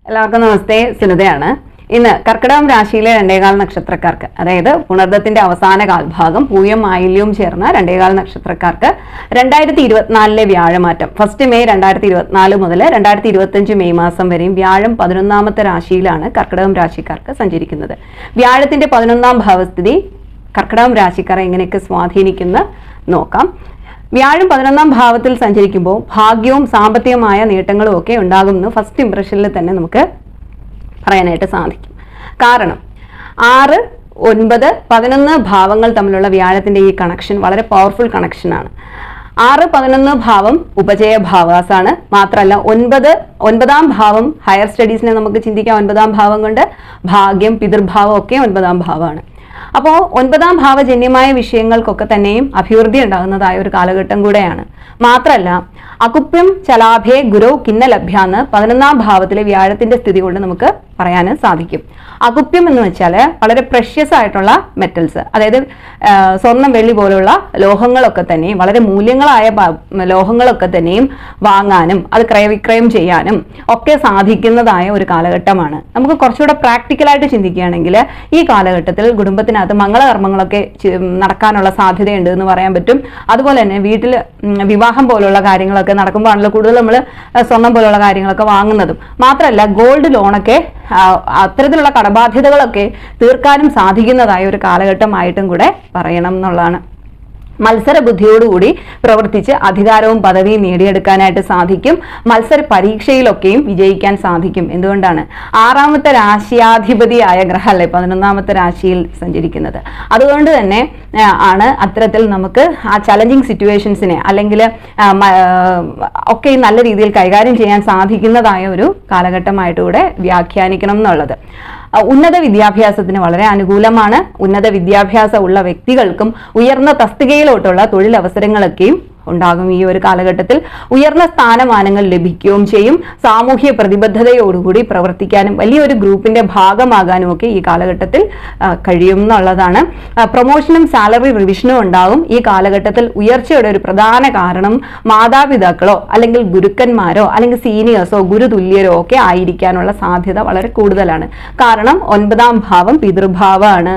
എല്ലാവർക്കും നമസ്തേ. സുനിതയാണ്. ഇന്ന് കർക്കിടകം രാശിയിലെ 2.4 നക്ഷത്രക്കാർക്ക്, അതായത് പുണർദത്തിന്റെ അവസാന കാൽഭാഗം പൂയം ആയില്യവും ചേർന്ന 2.4 നക്ഷത്രക്കാർക്ക് 2024 വ്യാഴമാറ്റം 1 മെയ് 2024 മുതൽ 2025 മെയ് മാസം വരെയും വ്യാഴം 11ാമത്തെ രാശിയിലാണ് കർക്കിടകം രാശിക്കാർക്ക് സഞ്ചരിക്കുന്നത്. വ്യാഴത്തിന്റെ 11ാം ഭാവസ്ഥിതി കർക്കിടകം രാശിക്കാരെ എങ്ങനെയൊക്കെ സ്വാധീനിക്കുന്ന നോക്കാം. വ്യാഴം 11ാം ഭാവത്തിൽ സഞ്ചരിക്കുമ്പോൾ ഭാഗ്യവും സാമ്പത്തികമായ നേട്ടങ്ങളും ഒക്കെ ഉണ്ടാകുമെന്ന് ഫസ്റ്റ് ഇംപ്രഷനിൽ തന്നെ നമുക്ക് പറയാനായിട്ട് സാധിക്കും. കാരണം 6, 9, 11 ഭാവങ്ങൾ തമ്മിലുള്ള വ്യാഴത്തിന്റെ ഈ കണക്ഷൻ വളരെ പവർഫുൾ കണക്ഷനാണ്. 6, 11 ഭാവം ഉപജയ ഭാവാസാണ്. മാത്രമല്ല 9ാം ഭാവം ഹയർ സ്റ്റഡീസിനെ നമുക്ക് ചിന്തിക്കാം. 9ാം ഭാവം കൊണ്ട് ഭാഗ്യം, പിതൃഭാവം ഒക്കെ 9ാം ഭാവമാണ്. അപ്പോൾ 9ാം ഭാവജന്യമായ വിഷയങ്ങൾക്കൊക്കെ തന്നെയും അഭിവൃദ്ധി ഉണ്ടാകുന്നതായ ഒരു കാലഘട്ടം കൂടെയാണ്. മാത്രമല്ല അകുപ്യം ചലാഭേ ഗുരോ കിന്ന ലഭ്യാന്ന് 11ാം ഭാവത്തിലെ വ്യാഴത്തിന്റെ സ്ഥിതി കൊണ്ട് നമുക്ക് പറയാനും സാധിക്കും. അകുപ്യം എന്ന് വെച്ചാൽ വളരെ പ്രഷ്യസ് ആയിട്ടുള്ള മെറ്റൽസ്, അതായത് സ്വർണം, വെള്ളി പോലുള്ള ലോഹങ്ങളൊക്കെ തന്നെയും, വളരെ മൂല്യങ്ങളായ ലോഹങ്ങളൊക്കെ തന്നെയും വാങ്ങാനും അത് ക്രയവിക്രയം ചെയ്യാനും ഒക്കെ സാധിക്കുന്നതായ ഒരു കാലഘട്ടമാണ്. നമുക്ക് കുറച്ചുകൂടെ പ്രാക്ടിക്കലായിട്ട് ചിന്തിക്കുകയാണെങ്കിൽ ഈ കാലഘട്ടത്തിൽ കുടുംബത്തിനകത്ത് മംഗളകർമ്മങ്ങളൊക്കെ നടക്കാനുള്ള സാധ്യതയുണ്ട് എന്ന് പറയാൻ പറ്റും. അതുപോലെ തന്നെ വീട്ടിൽ വിവാഹം പോലുള്ള കാര്യങ്ങളൊക്കെ നടക്കുമ്പോഴാണല്ലോ കൂടുതൽ നമ്മൾ സ്വർണം പോലുള്ള കാര്യങ്ങളൊക്കെ വാങ്ങുന്നതും. മാത്രമല്ല ഗോൾഡ് ലോണൊക്കെ അത്തരത്തിലുള്ള കടബാധ്യതകളൊക്കെ തീർക്കാനും സാധിക്കുന്നതായ ഒരു കാലഘട്ടമായിട്ടും കൂടെ പറയണം എന്നുള്ളതാണ്. മത്സര ബുദ്ധിയോടുകൂടി പ്രവർത്തിച്ച് അധികാരവും പദവിയും നേടിയെടുക്കാനായിട്ട് സാധിക്കും. മത്സര പരീക്ഷയിലൊക്കെയും വിജയിക്കാൻ സാധിക്കും. എന്തുകൊണ്ടാണ്? 6ാമത്തെ രാശിയാധിപതിയായ ഗ്രഹമല്ലേ 11ാമത്തെ രാശിയിൽ സഞ്ചരിക്കുന്നത്. അതുകൊണ്ട് തന്നെ ആണ് അത്തരത്തിൽ നമുക്ക് ആ ചലഞ്ചിങ് സിറ്റുവേഷൻസിനെ അല്ലെങ്കിൽ ഒക്കെ നല്ല രീതിയിൽ കൈകാര്യം ചെയ്യാൻ സാധിക്കുന്നതായ ഒരു കാലഘട്ടമായിട്ടൂടെ വ്യാഖ്യാനിക്കണം എന്നുള്ളത്. ഉന്നത വിദ്യാഭ്യാസത്തിന് വളരെ അനുകൂലമാണ്. ഉന്നത വിദ്യാഭ്യാസം ഉള്ള വ്യക്തികൾക്കും ഉയർന്ന തസ്തികയിലോട്ടുള്ള തൊഴിലവസരങ്ങളൊക്കെയും ഉണ്ടാകും. ഈ ഒരു കാലഘട്ടത്തിൽ ഉയർന്ന സ്ഥാനമാനങ്ങൾ ലഭിക്കുകയും ചെയ്യും. സാമൂഹ്യ പ്രതിബദ്ധതയോടുകൂടി പ്രവർത്തിക്കാനും വലിയൊരു ഗ്രൂപ്പിന്റെ ഭാഗമാകാനും ഒക്കെ ഈ കാലഘട്ടത്തിൽ കഴിയും എന്നുള്ളതാണ്. പ്രൊമോഷനും സാലറി റിവിഷനും ഉണ്ടാകും. ഈ കാലഘട്ടത്തിൽ ഉയർച്ചയുടെ ഒരു പ്രധാന കാരണം മാതാപിതാക്കളോ അല്ലെങ്കിൽ ഗുരുക്കന്മാരോ അല്ലെങ്കിൽ സീനിയേഴ്സോ ഗുരുതുല്യരോ ഒക്കെ ആയിരിക്കാനുള്ള സാധ്യത വളരെ കൂടുതലാണ്. കാരണം 9ാം ഭാവം പിതൃഭാവമാണ്,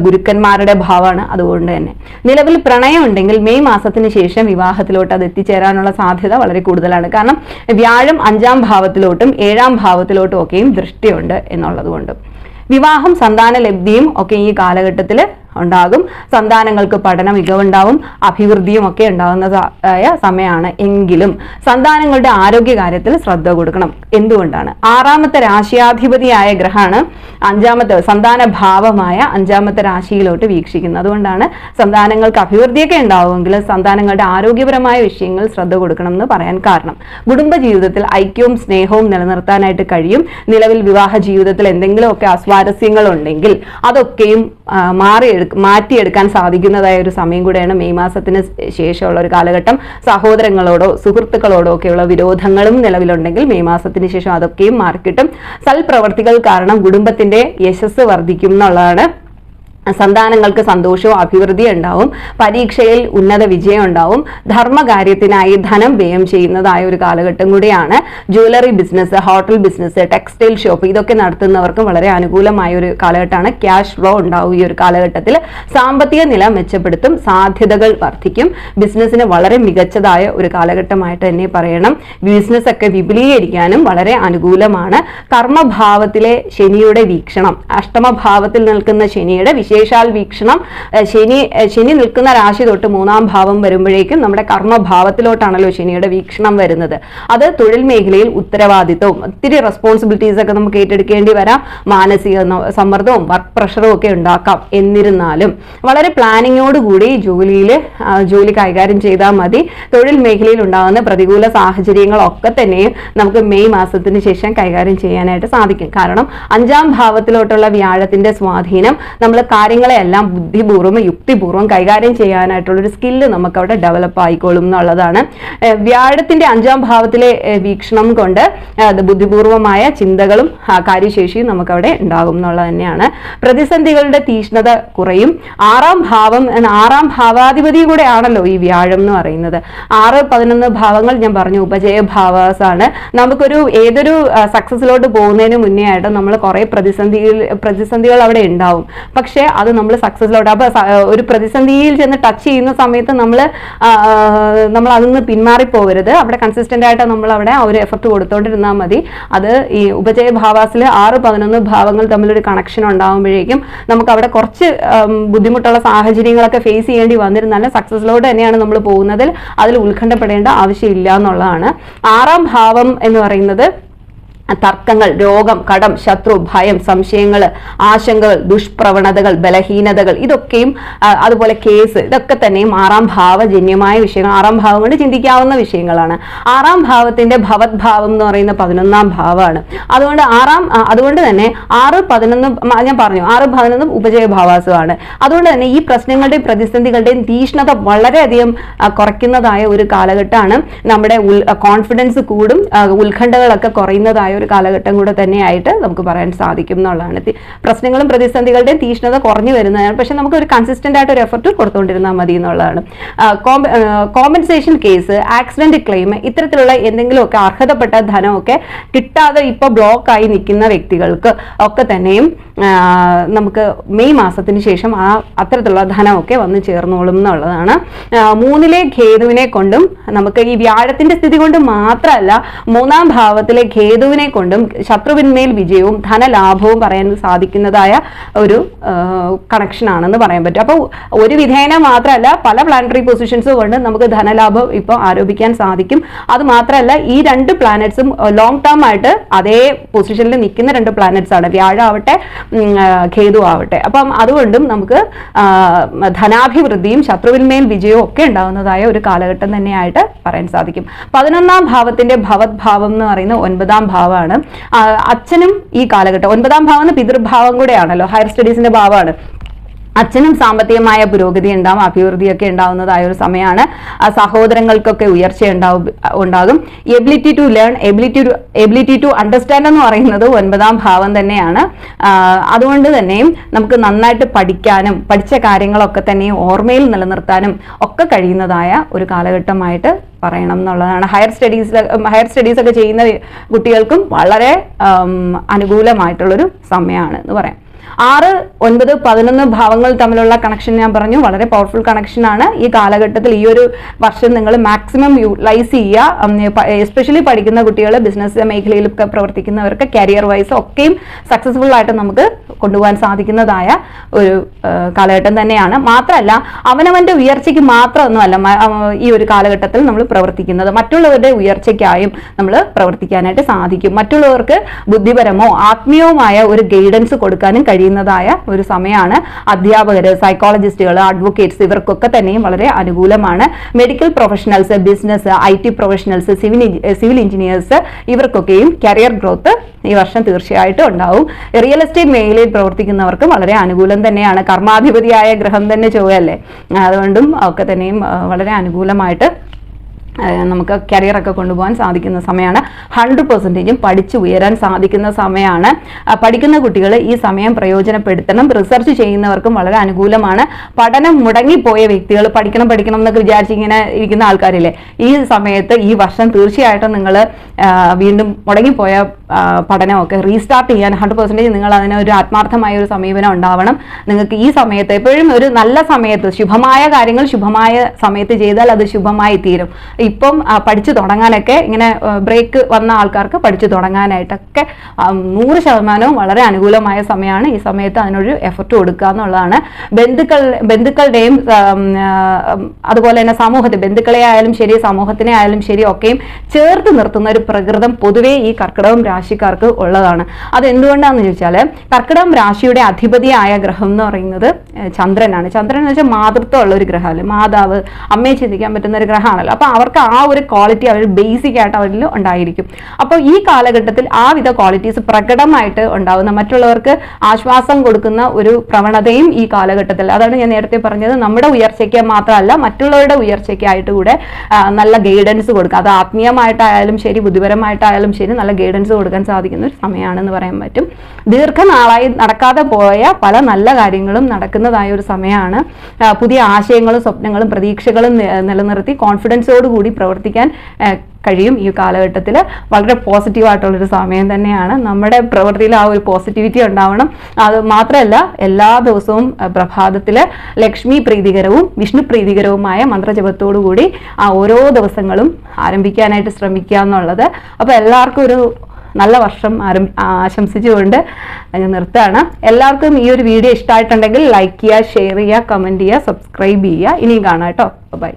ഗുരുക്കന്മാരുടെ ഭാവമാണ്. അതുകൊണ്ട് തന്നെ നിലവിൽ പ്രണയം ഉണ്ടെങ്കിൽ മെയ് മാസത്തിന് ശേഷം വിവാഹത്തിലോട്ട് അത് എത്തിച്ചേരാനുള്ള സാധ്യത വളരെ കൂടുതലാണ്. കാരണം വ്യാഴം 5ാം ഭാവത്തിലോട്ടും 7ാം ഭാവത്തിലോട്ടും ഒക്കെയും ദൃഷ്ടിയുണ്ട് എന്നുള്ളത് കൊണ്ട് വിവാഹം, സന്താന ലബ്ധിയും ഒക്കെ ഈ കാലഘട്ടത്തിൽ ഉണ്ടാകും. സന്താനങ്ങൾക്ക് പഠന മികവുണ്ടാവും, അഭിവൃദ്ധിയും ഒക്കെ ഉണ്ടാകുന്നതായ സമയമാണ്. എങ്കിലും സന്താനങ്ങളുടെ ആരോഗ്യ കാര്യത്തിൽ ശ്രദ്ധ കൊടുക്കണം. എന്തുകൊണ്ടാണ്? 6ാമത്തെ രാശിയാധിപതിയായ ഗ്രഹമാണ് 5ാമത്തെ സന്താന ഭാവമായ 5ാമത്തെ രാശിയിലോട്ട് വീക്ഷിക്കുന്നത്. അതുകൊണ്ടാണ് സന്താനങ്ങൾക്ക് അഭിവൃദ്ധിയൊക്കെ ഉണ്ടാവുമെങ്കിലും സന്താനങ്ങളുടെ ആരോഗ്യപരമായ വിഷയങ്ങൾ ശ്രദ്ധ കൊടുക്കണം എന്ന് പറയാൻ കാരണം. കുടുംബ ജീവിതത്തിൽ ഐക്യവും സ്നേഹവും നിലനിർത്താനായിട്ട് കഴിയും. നിലവിൽ വിവാഹ ജീവിതത്തിൽ എന്തെങ്കിലുമൊക്കെ അസ്വാരസ്യങ്ങൾ ഉണ്ടെങ്കിൽ അതൊക്കെയും മാറ്റിയെടുക്കാൻ സാധിക്കുന്നതായ ഒരു സമയം കൂടെയാണ് മെയ് മാസത്തിന് ശേഷമുള്ള ഒരു കാലഘട്ടം. സഹോദരങ്ങളോടോ സുഹൃത്തുക്കളോടോ ഒക്കെയുള്ള വിരോധങ്ങളും നിലവിലുണ്ടെങ്കിൽ മെയ് മാസത്തിന് ശേഷം അതൊക്കെയും മാറിക്കിട്ടും. സൽപ്രവർത്തികൾ കാരണം കുടുംബത്തിന്റെ യശസ് വർദ്ധിക്കും എന്നുള്ളതാണ്. സന്താനങ്ങൾക്ക് സന്തോഷവും അഭിവൃദ്ധിയും ഉണ്ടാവും. പരീക്ഷയിൽ ഉന്നത വിജയം ഉണ്ടാവും. ധർമ്മകാര്യത്തിനായി ധനം വ്യയം ചെയ്യുന്നതായ ഒരു കാലഘട്ടം കൂടിയാണ്. Jewellery business, hotel business, textile shop ഇതൊക്കെ നടത്തുന്നവർക്കും വളരെ അനുകൂലമായ ഒരു കാലഘട്ടമാണ്. ക്യാഷ് ഫ്ലോ ഉണ്ടാവും ഈ ഒരു കാലഘട്ടത്തിൽ. സാമ്പത്തിക നില മെച്ചപ്പെടുത്തും. സാധ്യതകൾ വർദ്ധിക്കും. ബിസിനസ്സിന് വളരെ മികച്ചതായ ഒരു കാലഘട്ടമായിട്ട് തന്നെ പറയണം. ബിസിനസ് ഒക്കെ വിപുലീകരിക്കാനും വളരെ അനുകൂലമാണ്. കർമ്മഭാവത്തിലെ ശനിയുടെ വീക്ഷണം, അഷ്ടമഭാവത്തിൽ നിൽക്കുന്ന ശനിയുടെ വിശേഷാൽ വീക്ഷണം, ശനി നിൽക്കുന്ന രാശി തൊട്ട് 3ാം ഭാവം വരുമ്പോഴേക്കും നമ്മുടെ കർമ്മഭാവത്തിലോട്ടാണല്ലോ ശനിയുടെ വീക്ഷണം വരുന്നത്. അത് തൊഴിൽ മേഖലയിൽ ഉത്തരവാദിത്വവും ഒത്തിരി റെസ്പോൺസിബിലിറ്റീസ് ഒക്കെ നമുക്ക് ഏറ്റെടുക്കേണ്ടി വരാം. മാനസിക സമ്മർദ്ദവും വർക്ക് പ്രഷറും ഒക്കെ ഉണ്ടാക്കാം. എന്നിരുന്നാലും വളരെ പ്ലാനിങ്ങോടുകൂടി ജോലി കൈകാര്യം ചെയ്താൽ മതി. തൊഴിൽ മേഖലയിൽ ഉണ്ടാകുന്ന പ്രതികൂല സാഹചര്യങ്ങളൊക്കെ തന്നെയും നമുക്ക് മെയ് മാസത്തിന് ശേഷം കൈകാര്യം ചെയ്യാനായിട്ട് സാധിക്കും. കാരണം 5ാം ഭാവത്തിലോട്ടുള്ള വ്യാഴത്തിന്റെ സ്വാധീനം നമ്മൾ കാര്യങ്ങളെല്ലാം ബുദ്ധിപൂർവ്വം യുക്തിപൂർവ്വം കൈകാര്യം ചെയ്യാനായിട്ടുള്ളൊരു സ്കില്ല് നമുക്ക് അവിടെ ഡെവലപ്പ് ആയിക്കോളും എന്നുള്ളതാണ്. വ്യാഴത്തിന്റെ 5ാം ഭാവത്തിലെ വീക്ഷണം കൊണ്ട് ബുദ്ധിപൂർവമായ ചിന്തകളും കാര്യശേഷിയും നമുക്ക് അവിടെ ഉണ്ടാകും എന്നുള്ളത് തന്നെയാണ്. പ്രതിസന്ധികളുടെ തീഷ്ണത കുറയും. 6ാം ഭാവം, 6ാം ഭാവാധിപതി കൂടെ ആണല്ലോ ഈ വ്യാഴം എന്ന് പറയുന്നത്. 6, 11 ഭാവങ്ങൾ ഞാൻ പറഞ്ഞു ഉപജയ ഭാവാസാണ്. നമുക്കൊരു ഏതൊരു സക്സസിലോട്ട് പോകുന്നതിന് മുന്നേ ആയിട്ട് നമ്മൾ കുറെ പ്രതിസന്ധികൾ അവിടെ ഉണ്ടാവും. പക്ഷെ അത് നമ്മൾ സക്സസിലോട്ട്, അപ്പൊ ഒരു പ്രതിസന്ധിയിൽ ചെന്ന് ടച്ച് ചെയ്യുന്ന സമയത്ത് നമ്മൾ അതിൽ പിന്മാറിപ്പോകരുത്. അവിടെ കൺസിസ്റ്റന്റ് ആയിട്ട് നമ്മൾ അവിടെ ആ ഒരു എഫർട്ട് കൊടുത്തോണ്ടിരുന്നാൽ മതി. അത് ഈ ഉപജയ ഭാവാസിൽ 6, 11 ഭാവങ്ങൾ തമ്മിലൊരു കണക്ഷൻ ഉണ്ടാകുമ്പോഴേക്കും നമുക്ക് അവിടെ കുറച്ച് ബുദ്ധിമുട്ടുള്ള സാഹചര്യങ്ങളൊക്കെ ഫേസ് ചെയ്യേണ്ടി വന്നിരുന്നാലും സക്സസിലോട്ട് തന്നെയാണ് നമ്മൾ പോകുന്നതിൽ അതിൽ ഉത്കണ്ഠപ്പെടേണ്ട ആവശ്യമില്ല എന്നുള്ളതാണ്. 6ാം ഭാവം എന്ന് പറയുന്നത് തർക്കങ്ങൾ, രോഗം, കടം, ശത്രു, ഭയം, സംശയങ്ങൾ, ആശങ്കകൾ, ദുഷ്പ്രവണതകൾ, ബലഹീനതകൾ, ഇതൊക്കെയും അതുപോലെ കേസ്, ഇതൊക്കെ തന്നെയും 6ാം ഭാവജന്യമായ വിഷയങ്ങൾ, 6ാം ഭാവം കൊണ്ട് ചിന്തിക്കാവുന്ന വിഷയങ്ങളാണ്. 6ാം ഭാവത്തിന്റെ ഭവത് ഭാവം എന്ന് പറയുന്ന 11ാം ഭാവമാണ്. അതുകൊണ്ട് തന്നെ 6, 11 ഞാൻ പറഞ്ഞു 6, 11 ഉപജയ ഭാവാസമാണ്. അതുകൊണ്ട് തന്നെ ഈ പ്രശ്നങ്ങളുടെയും പ്രതിസന്ധികളുടെയും തീഷ്ണത വളരെയധികം കുറയ്ക്കുന്നതായ ഒരു കാലഘട്ടമാണ്. നമ്മുടെ കോൺഫിഡൻസ് കൂടും, ഉത്കണ്ഠകളൊക്കെ കുറയുന്നതായ ഒരു കാലഘട്ടം കൂടെ തന്നെയായിട്ട് നമുക്ക് പറയാൻ സാധിക്കും എന്നുള്ളതാണ്. പ്രശ്നങ്ങളും പ്രതിസന്ധികളുടെയും തീഷ്ണത കുറഞ്ഞു വരുന്നതാണ്. പക്ഷെ നമുക്ക് ഒരു കൺസിസ്റ്റന്റ് ആയിട്ട് ഒരു എഫർട്ട് കൊടുത്തുകൊണ്ടിരുന്നാൽ മതി എന്നുള്ളതാണ്. കോമ്പൻസേഷൻ കേസ്, ആക്സിഡന്റ് ക്ലെയിം, ഇത്തരത്തിലുള്ള എന്തെങ്കിലുമൊക്കെ അർഹതപ്പെട്ട ധനമൊക്കെ കിട്ടാതെ ഇപ്പൊ ബ്ലോക്ക് ആയി നിൽക്കുന്ന വ്യക്തികൾക്ക് ഒക്കെ തന്നെയും നമുക്ക് മെയ് മാസത്തിന് ശേഷം അത്തരത്തിലുള്ള ധനമൊക്കെ വന്ന് ചേർന്നോളും എന്നുള്ളതാണ്. 3ലെ ഖേതുവിനെ കൊണ്ടും നമുക്ക് ഈ വ്യാഴത്തിന്റെ സ്ഥിതി കൊണ്ട് മാത്രമല്ല 3ാം ഭാവത്തിലെ ഖേതുവിനെ കൊണ്ടും ശത്രുവിന്മേൽ വിജയവും ധനലാഭവും പറയാൻ സാധിക്കുന്നതായ ഒരു കണക്ഷൻ ആണെന്ന് പറയാൻ പറ്റും. അപ്പോൾ ഒരു വിധേന മാത്രമല്ല പല പ്ലാനറ്ററി പൊസിഷൻസ് കൊണ്ട് നമുക്ക് ധനലാഭം ഇപ്പോൾ ആരോപിക്കാൻ സാധിക്കും. അത് മാത്രമല്ല ഈ 2 പ്ലാനറ്റ്സും ലോങ് ടേം ആയിട്ട് അതേ പൊസിഷനിൽ നിൽക്കുന്ന 2 പ്ലാനറ്റ്സ് ആണ്, വ്യാഴം ആവട്ടെ ഖേതു ആവട്ടെ. അപ്പം അതുകൊണ്ടും നമുക്ക് ധനാഭിവൃദ്ധിയും ശത്രുവിന്മേൽ വിജയവും ഒക്കെ ഉണ്ടാകുന്നതായ ഒരു കാലഘട്ടം തന്നെയായിട്ട് പറയാൻ സാധിക്കും. 11ാം ഭാവത്തിന്റെ ഭവത് ഭാവം എന്ന് പറയുന്ന 9ാം ഭാവമാണ്. അച്ഛനും ഈ കാലഘട്ടം 9ാം ഭാവം പിതൃഭാവം കൂടെയാണല്ലോ, ഹയർ സ്റ്റഡീസിന്റെ ഭാവമാണ്. അച്ഛനും സാമ്പത്തികമായ പുരോഗതി ഉണ്ടാവും, അഭിവൃദ്ധിയൊക്കെ ഉണ്ടാവുന്നതായ ഒരു സമയമാണ്. സഹോദരങ്ങൾക്കൊക്കെ ഉയർച്ച ഉണ്ടാകും. Ability to learn, ability to understand എന്ന് പറയുന്നത് 9ാം ഭാവം തന്നെയാണ്. അതുകൊണ്ട് തന്നെയും നമുക്ക് നന്നായിട്ട് പഠിക്കാനും പഠിച്ച കാര്യങ്ങളൊക്കെ തന്നെയും ഓർമ്മയിൽ നിലനിർത്താനും ഒക്കെ കഴിയുന്നതായ ഒരു കാലഘട്ടമായിട്ട് പറയണം എന്നുള്ളതാണ്. ഹയർ സ്റ്റഡീസ് ഒക്കെ ചെയ്യുന്ന കുട്ടികൾക്കും വളരെ അനുകൂലമായിട്ടുള്ളൊരു സമയമാണ് എന്ന് പറയാം. 6, 9, 11 ഭാവങ്ങൾ തമ്മിലുള്ള കണക്ഷൻ ഞാൻ പറഞ്ഞു, വളരെ പവർഫുൾ കണക്ഷനാണ്. ഈ കാലഘട്ടത്തിൽ ഈ ഒരു വർഷം നിങ്ങൾ മാക്സിമം യൂട്ടിലൈസ് ചെയ്യുക. എസ്പെഷ്യലി പഠിക്കുന്ന കുട്ടികൾ, ബിസിനസ് മേഖലയിൽ പ്രവർത്തിക്കുന്നവർക്ക് കരിയർ വൈസ് ഒക്കെയും സക്സസ്ഫുൾ ആയിട്ട് നമുക്ക് കൊണ്ടുപോകാൻ സാധിക്കുന്നതായ ഒരു കാലഘട്ടം തന്നെയാണ്. മാത്രമല്ല അവനവന്റെ ഉയർച്ചയ്ക്ക് മാത്രമൊന്നുമല്ല ഈ ഒരു കാലഘട്ടത്തിൽ നമ്മൾ പ്രവർത്തിക്കുന്നത്, മറ്റുള്ളവരുടെ ഉയർച്ചയ്ക്കായും നമ്മൾ പ്രവർത്തിക്കാനായിട്ട് സാധിക്കും. മറ്റുള്ളവർക്ക് ബുദ്ധിപരമോ ആത്മീയവുമായ ഒരു ഗൈഡൻസ് കൊടുക്കാനും കഴിയുന്നതായ ഒരു സമയമാണ്. അധ്യാപകർ, സൈക്കോളജിസ്റ്റുകൾ, അഡ്വക്കേറ്റ്സ് ഇവർക്കൊക്കെ തന്നെയും വളരെ അനുകൂലമാണ്. Medical professionals, business, IT professionals, civil engineers ഇവർക്കൊക്കെയും കരിയർ ഗ്രോത്ത് ഈ വർഷം തീർച്ചയായിട്ടും ഉണ്ടാവും. റിയൽ എസ്റ്റേറ്റ് മേഖലയിൽ പ്രവർത്തിക്കുന്നവർക്ക് വളരെ അനുകൂലം തന്നെയാണ്. കർമാധിപതിയായ ഗ്രഹം തന്നെ ചൊവ്വയല്ലേ, അതുകൊണ്ടും ഒക്കെ തന്നെയും വളരെ അനുകൂലമായിട്ട് നമുക്ക് കരിയറൊക്കെ കൊണ്ടുപോകാൻ സാധിക്കുന്ന സമയമാണ്. 100% പഠിച്ച് ഉയരാൻ സാധിക്കുന്ന സമയമാണ്. പഠിക്കുന്ന കുട്ടികൾ ഈ സമയം പ്രയോജനപ്പെടുത്തണം. റിസർച്ച് ചെയ്യുന്നവർക്കും വളരെ അനുകൂലമാണ്. പഠനം മുടങ്ങിപ്പോയ വ്യക്തികൾ, പഠിക്കണം എന്നൊക്കെ വിചാരിച്ച് ഇങ്ങനെ ഇരിക്കുന്ന ആൾക്കാരില്ലേ, ഈ സമയത്ത് ഈ വർഷം തീർച്ചയായിട്ടും നിങ്ങൾ വീണ്ടും മുടങ്ങിപ്പോയ പഠനമൊക്കെ റീസ്റ്റാർട്ട് ചെയ്യാൻ 100% നിങ്ങൾ അതിന് ഒരു ആത്മാർത്ഥമായ ഒരു സമീപനം ഉണ്ടാവണം. നിങ്ങൾക്ക് ഈ സമയത്ത് എപ്പോഴും ഒരു നല്ല സമയത്ത് ശുഭമായ കാര്യങ്ങൾ ശുഭമായ സമയത്ത് ചെയ്താൽ അത് ശുഭമായി തീരും. ഇപ്പം പഠിച്ചു തുടങ്ങാനൊക്കെ ഇങ്ങനെ ബ്രേക്ക് വന്ന ആൾക്കാർക്ക് പഠിച്ചു തുടങ്ങാനായിട്ടൊക്കെ 100% വളരെ അനുകൂലമായ സമയമാണ്. ഈ സമയത്ത് അതിനൊരു എഫർട്ട് കൊടുക്കുക എന്നുള്ളതാണ്. ബന്ധുക്കളുടെയും അതുപോലെ തന്നെ ബന്ധുക്കളെ ആയാലും ശരി, സമൂഹത്തിനെ ആയാലും ശരി ഒക്കെയും ചേർത്ത് നിർത്തുന്ന ഒരു പ്രകൃതം പൊതുവേ ഈ കർക്കിടകം രാശിക്കാർക്ക് ഉള്ളതാണ്. അതെന്തുകൊണ്ടാണെന്ന് ചോദിച്ചാൽ കർക്കിടകം രാശിയുടെ അധിപതിയായ ഗ്രഹം എന്ന് പറയുന്നത് ചന്ദ്രനാണ്. ചന്ദ്രൻ എന്ന് വെച്ചാൽ മാതൃത്വമുള്ള ഒരു ഗ്രഹമല്ലേ, മാതാവ്, അമ്മയെ ചിന്തിക്കാൻ പറ്റുന്ന ഒരു ഗ്രഹമാണല്ലോ. അപ്പോൾ അവർക്ക് ആ ഒരു ക്വാളിറ്റി അവർ ബേസിക് ആയിട്ട് അവരിൽ ഉണ്ടായിരിക്കും. അപ്പോൾ ഈ കാലഘട്ടത്തിൽ ആ വിധ ക്വാളിറ്റീസ് പ്രകടമായിട്ട് ഉണ്ടാവുന്ന, മറ്റുള്ളവർക്ക് ആശ്വാസം കൊടുക്കുന്ന ഒരു പ്രവണതയും ഈ കാലഘട്ടത്തിൽ, അതാണ് ഞാൻ നേരത്തെ പറഞ്ഞത്, നമ്മുടെ ഉയർച്ചയ്ക്ക് മാത്രമല്ല മറ്റുള്ളവരുടെ ഉയർച്ചയ്ക്കായിട്ട് കൂടെ നല്ല ഗൈഡൻസ് കൊടുക്കുക. അത് ആത്മീയമായിട്ടായാലും ശരി, ബുദ്ധിപരമായിട്ടായാലും ശരി, നല്ല ഗൈഡൻസ് കൊടുക്കാൻ സാധിക്കുന്ന ഒരു സമയമാണെന്ന് പറയാൻ പറ്റും. ദീർഘനാളായി നടക്കാതെ പോയ പല നല്ല കാര്യങ്ങളും നടക്കുന്നതായ ഒരു സമയമാണ്. പുതിയ ആശയങ്ങളും സ്വപ്നങ്ങളും പ്രതീക്ഷകളും നിലനിർത്തി കോൺഫിഡൻസോടുകൂടി പ്രവർത്തിക്കാൻ കഴിയും. ഈ കാലഘട്ടത്തിൽ വളരെ പോസിറ്റീവായിട്ടുള്ളൊരു സമയം തന്നെയാണ്. നമ്മുടെ പ്രവൃത്തിയിൽ ആ ഒരു പോസിറ്റിവിറ്റി ഉണ്ടാവണം. അത് മാത്രമല്ല എല്ലാ ദിവസവും പ്രഭാതത്തിൽ ലക്ഷ്മി പ്രീതികരവും വിഷ്ണു പ്രീതികരവുമായ മന്ത്രജപത്തോടു കൂടി ആ ഓരോ ദിവസങ്ങളും ആരംഭിക്കാനായിട്ട് ശ്രമിക്കുക എന്നുള്ളത്. അപ്പോൾ എല്ലാവർക്കും ഒരു നല്ല വർഷം ആശംസിച്ചുകൊണ്ട് ഞാൻ നിർത്തുകയാണ്. എല്ലാവർക്കും ഈ ഒരു വീഡിയോ ഇഷ്ടമായിട്ടുണ്ടെങ്കിൽ ലൈക്ക് ചെയ്യുക, ഷെയർ ചെയ്യുക, കമൻറ്റ് ചെയ്യുക, സബ്സ്ക്രൈബ് ചെയ്യുക. ഇനിയും കാണാം കേട്ടോ. ബൈ.